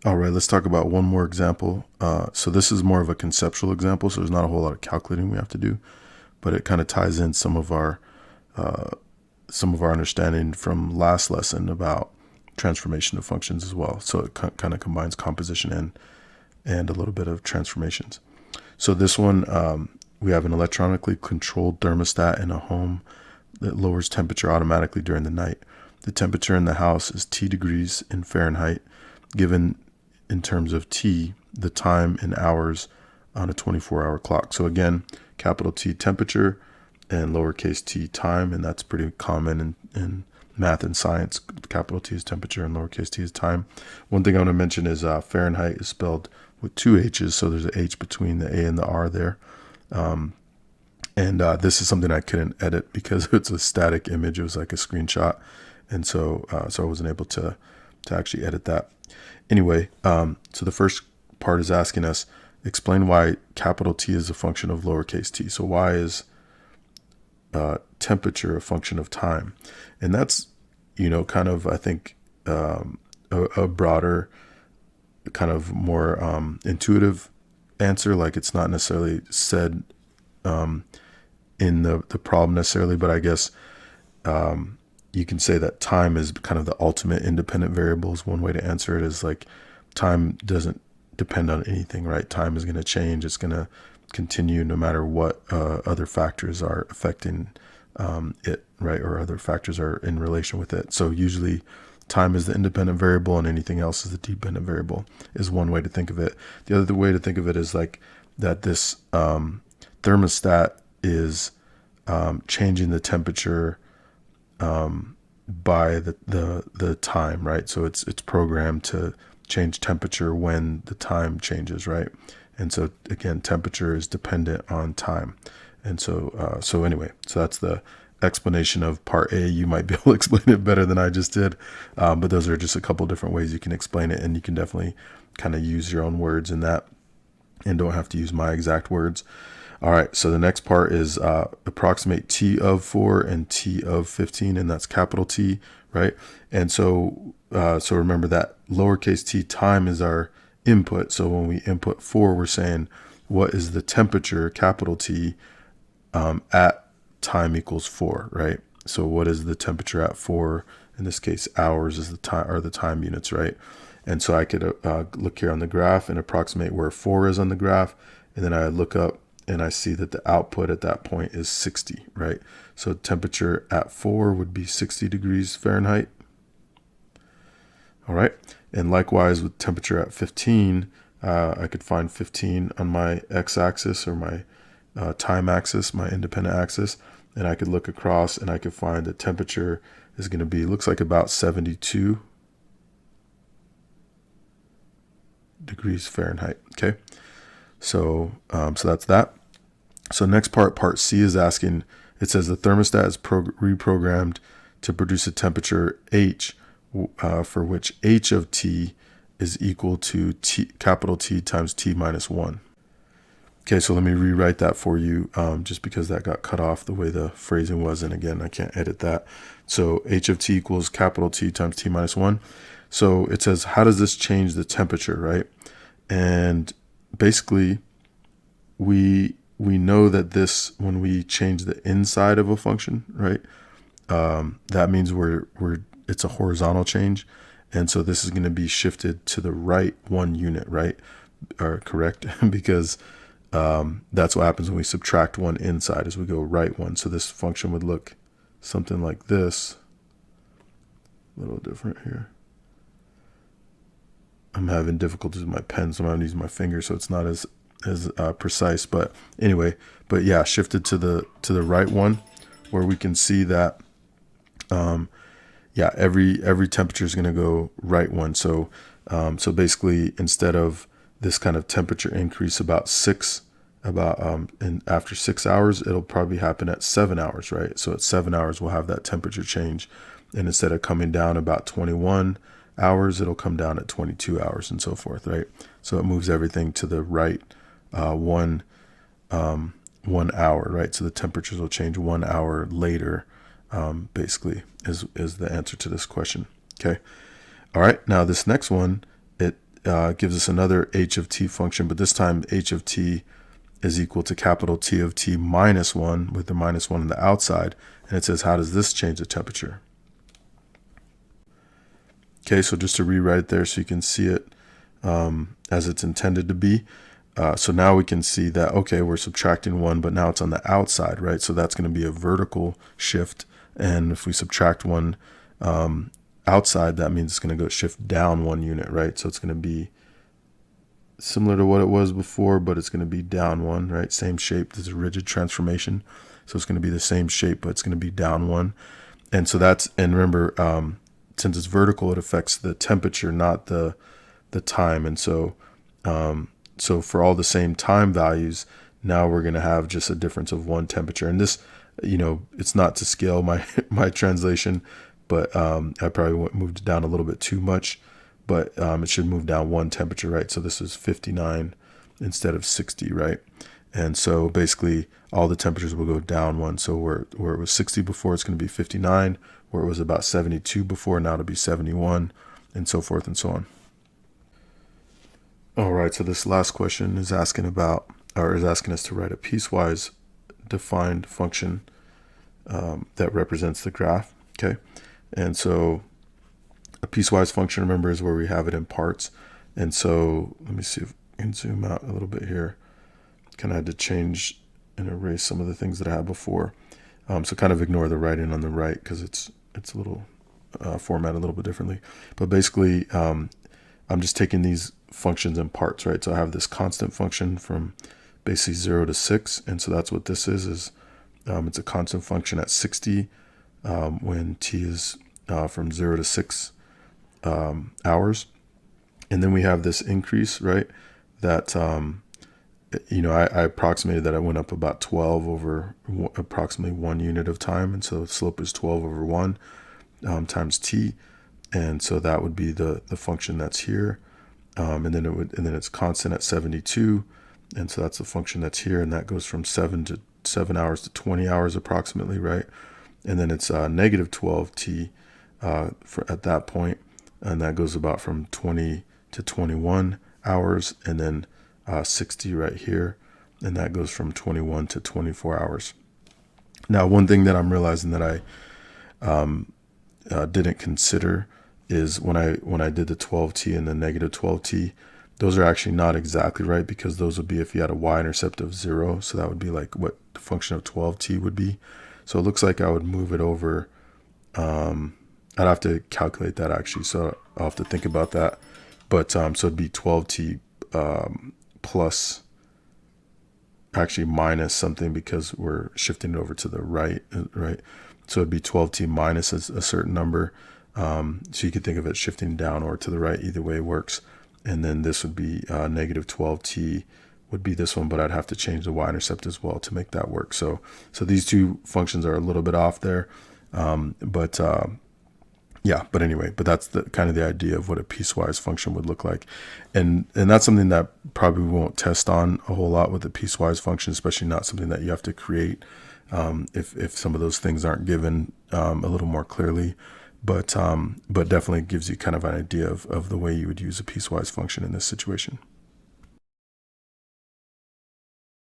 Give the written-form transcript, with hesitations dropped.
All right, let's talk about one more example. So this is more of a conceptual example, so there's not a whole lot of calculating we have to do, but it kind of ties in uh, some of our understanding from last lesson about transformation of functions as well. So it kind of combines composition and a little bit of transformations. So this one, we have an electronically controlled thermostat in a home that lowers temperature automatically during the night. The temperature in the house is T degrees in Fahrenheit, given in terms of T, the time in hours on a 24-hour clock. So again, capital T temperature and lowercase t time, and that's pretty common in math and science. Capital T is temperature and lowercase t is time. One thing I want to mention is Fahrenheit is spelled with two H's, so there's an H between the A and the R there. And this is something I couldn't edit because it's a static image. It was like a screenshot, and so I wasn't able to actually edit that. Anyway, so the first part is asking us, explain why capital T is a function of lowercase t. So why is temperature a function of time? And that's, kind of, I think, a broader, kind of more intuitive answer. Like it's not necessarily said in the problem necessarily, but I guess you can say that time is kind of the ultimate independent variable. Is one way to answer it, is like time doesn't depend on anything, right? Time is going to change. It's going to continue no matter what other factors are affecting it, right? Or other factors are in relation with it. So usually time is the independent variable and anything else is the dependent variable, is one way to think of it. The other way to think of it is like that this thermostat is changing the temperature by the time, right? So it's programmed to change temperature when the time changes, right? And so again, temperature is dependent on time. And so anyway, so that's the explanation of part A. You might be able to explain it better than I just did, but those are just a couple different ways you can explain it, and you can definitely kind of use your own words in that and don't have to use my exact words. All right, so the next part is approximate T of 4 and T of 15, and that's capital T, right? And so remember that lowercase t time is our input. So when we input 4, we're saying what is the temperature, capital T, at time equals 4, right? So what is the temperature at 4? In this case, hours is the time, or the time units, right? And so I could look here on the graph and approximate where 4 is on the graph, and then I look up and I see that the output at that point is 60, right? So temperature at 4 would be 60 degrees Fahrenheit. All right. And likewise with temperature at 15, I could find 15 on my x-axis, or my time axis, my independent axis, and I could look across and I could find the temperature is going to be, looks like about 72 degrees Fahrenheit. Okay. So that's that. So next part C is asking, it says the thermostat is reprogrammed to produce a temperature H, for which H of T is equal to capital T times T minus 1. Okay, so let me rewrite that for you, just because that got cut off the way the phrasing was. And again, I can't edit that. So H of T equals capital T times T minus 1. So it says, how does this change the temperature, right? And basically, we know that this, when we change the inside of a function, right, that means it's a horizontal change. And so this is going to be shifted to the right 1 unit, right? Or correct? Because that's what happens when we subtract 1 inside, as we go right 1. So this function would look something like this. A little different here. I'm having difficulties with my pen, so I'm using my finger, so it's not as precise. But anyway, yeah, shifted to the right 1, where we can see that every temperature is going to go right 1. So basically, instead of this kind of temperature increase and after 6 hours, it'll probably happen at 7 hours, right? So at 7 hours, we'll have that temperature change, and instead of coming down about 21 hours, it'll come down at 22 hours, and so forth, right? So it moves everything to the right 1 hour, right? So the temperatures will change 1 hour later, basically is the answer to this question. Okay. All right. Now this next one, gives us another h of t function, but this time h of t is equal to capital T of t minus 1 with the minus 1 on the outside. And it says, how does this change the temperature? Okay, so just to rewrite there so you can see it as it's intended to be. So now we can see that, okay, we're subtracting 1, but now it's on the outside, right? So that's going to be a vertical shift. And if we subtract 1 outside, that means it's going to go shift down 1 unit, right? So it's going to be similar to what it was before, but it's going to be down 1, right? Same shape. This is a rigid transformation. So it's going to be the same shape, but it's going to be down 1. And so that's, and remember, since it's vertical, it affects the temperature, not the time. And so, so for all the same time values, now we're going to have just a difference of 1 temperature. And this, it's not to scale my translation, but I probably moved it down a little bit too much, but it should move down 1 temperature, right? So this is 59 instead of 60, right? And so basically all the temperatures will go down 1. So where it was 60 before, it's going to be 59. Where it was about 72 before, now it'll be 71, and so forth and so on. All right, so this last question is asking us to write a piecewise defined function that represents the graph. Okay, and so a piecewise function, remember, is where we have it in parts. And so let me see if I can zoom out a little bit here. Kind of had to change and erase some of the things that I had before. So kind of ignore the writing on the right because it's a little formatted a little bit differently. But basically, I'm just taking these functions in parts, right? So I have this constant function from basically 0 to 6. And so that's what this is it's a constant function at 60 when t is from 0 to 6 hours. And then we have this increase, right? That, I approximated that I went up about 12 over approximately 1 unit of time. And so the slope is 12 over 1 times t. And so that would be the function that's here. And then it's constant at 72. And so that's the function that's here. And that goes from 7 hours to 20 hours approximately, right? And then it's negative 12t at that point. And that goes about from 20 to 21 hours. And then 60 right here, and that goes from 21 to 24 hours. Now, one thing that I'm realizing that I didn't consider is when I did the 12t and the negative 12t, those are actually not exactly right, because those would be if you had a y-intercept of 0. So that would be like what the function of 12t would be. So it looks like I would move it over. I'd have to calculate that actually, so I'll have to think about that. But so it'd be 12t plus, actually minus something, because we're shifting it over to the right, right? So it'd be 12t minus a certain number. So you could think of it shifting down or to the right, either way works. And then this would be negative 12t would be this one, but I'd have to change the y-intercept as well to make that work. So these two functions are a little bit off there. But anyway, but that's the kind of the idea of what a piecewise function would look like. And that's something that probably won't test on a whole lot with a piecewise function, especially not something that you have to create if some of those things aren't given a little more clearly. But definitely gives you kind of an idea of the way you would use a piecewise function in this situation.